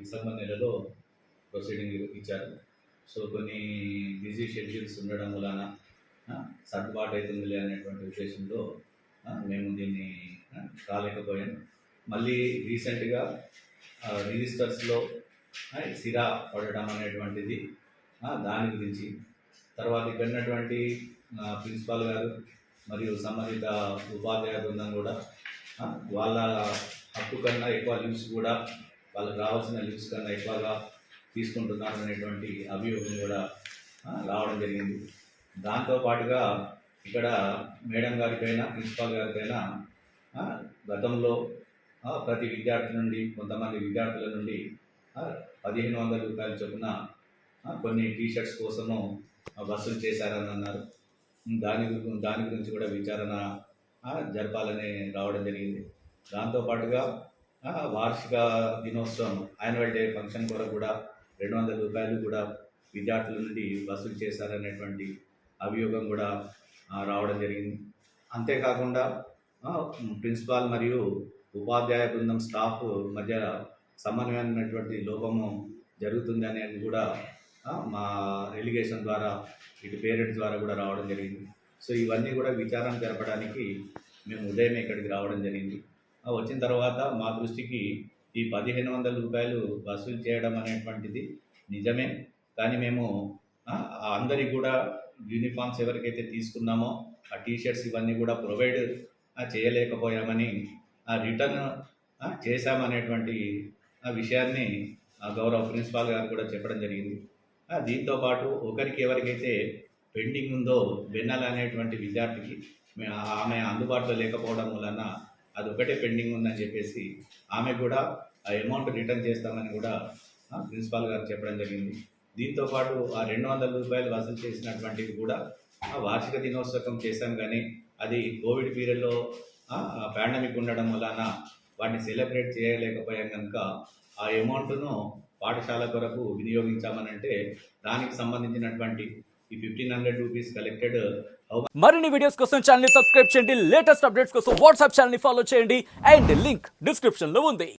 December నెలలో proceeding ఇచ్చారు. So కొన్ని బిజీ షెడ్యూల్స్ ఉండడం వలన సర్దుబాటు అవుతుందిలే అనేటువంటి ఉద్దేశంలో మేము దీన్ని రాలేకపోయాం. మళ్ళీ రీసెంట్గా రిజిస్టర్స్లో సిరా పడడం అనేటువంటిది దాని గురించి, తర్వాత ఇక్కడ ఉన్నటువంటి ప్రిన్సిపాల్ గారు మరియు సంబంధిత ఉపాధ్యాయ బృందం కూడా వాళ్ళ హక్కు కన్నా ఎక్కువ లీవ్స్ కూడా వాళ్ళకి రావాల్సిన లీవ్స్ కన్నా ఎక్కువగా తీసుకుంటున్నారు అనేటువంటి అభియోగం కూడా రావడం జరిగింది. దాంతోపాటుగా ఇక్కడ మేడం గారిపైన ప్రిన్సిపాల్ గారిపైన గతంలో ప్రతి విద్యార్థి నుండి కొంతమంది విద్యార్థుల నుండి 1500 రూపాయల చొప్పున కొన్ని టీషర్ట్స్ కోసము వసూలు చేశారని అన్నారు. దాని గురించి కూడా విచారణ జరపాలని రావడం జరిగింది. దాంతోపాటుగా వార్షిక దినోత్సవం యాన్యువల్ డే ఫంక్షన్ కొరకు కూడా 200 రూపాయలు కూడా విద్యార్థుల నుండి వసూలు చేశారనేటువంటి అభియోగం కూడా రావడం జరిగింది. అంతేకాకుండా ప్రిన్సిపాల్ మరియు ఉపాధ్యాయ బృందం స్టాఫ్ మధ్య సమన్వయమైనటువంటి లోపము జరుగుతుంది అనేది కూడా మా ఎలిగేషన్ ద్వారా ఇటు పేరెంట్స్ ద్వారా కూడా రావడం జరిగింది. సో ఇవన్నీ కూడా విచారణ జరపడానికి మేము ఉదయం ఇక్కడికి రావడం జరిగింది. వచ్చిన తర్వాత మా దృష్టికి ఈ 1500 రూపాయలు వసూలు చేయడం అనేటువంటిది నిజమే, కానీ మేము అందరికి కూడా యూనిఫామ్స్ ఎవరికైతే తీసుకున్నామో ఆ టీషర్ట్స్ ఇవన్నీ కూడా ప్రొవైడ్ చేయలేకపోయామని రిటర్న్ చేశామనేటువంటి విషయాన్ని గౌరవ ప్రిన్సిపాల్ గారు కూడా చెప్పడం జరిగింది. దీంతోపాటు ఒకరికి ఎవరికైతే పెండింగ్ ఉందో వెన్నెల అనేటువంటి విద్యార్థికి ఆమె అందుబాటులో లేకపోవడం వలన అది ఒకటే పెండింగ్ ఉందని చెప్పేసి ఆమె కూడా ఆ అమౌంట్ రిటర్న్ చేస్తామని కూడా ప్రిన్సిపాల్ గారు చెప్పడం జరిగింది. దీంతోపాటు ఆ 200 రూపాయలు వసూలు చేసినటువంటివి కూడా వార్షిక దినోత్సవం చేశాం, కానీ అది కోవిడ్ పీరియడ్లో పాండమిక్ ఉండడం వలన వాటిని సెలబ్రేట్ చేయలేకపోయాం కనుక ఆ అమౌంట్ను పాఠశాల కొరకు వినియోగించామనంటే దానికి సంబంధించినటువంటి ఈ 1500 రూపీస్ కలెక్టెడ్. మరిన్ని వీడియోస్ కోసం ఛానల్ ని సబ్స్క్రైబ్ చేయండి, లేటెస్ట్ అప్డేట్స్ కోసం వాట్సాప్ ఛానల్ ని ఫాలో చేయండి అండ్ లింక్ డిస్క్రిప్షన్ లో ఉంది.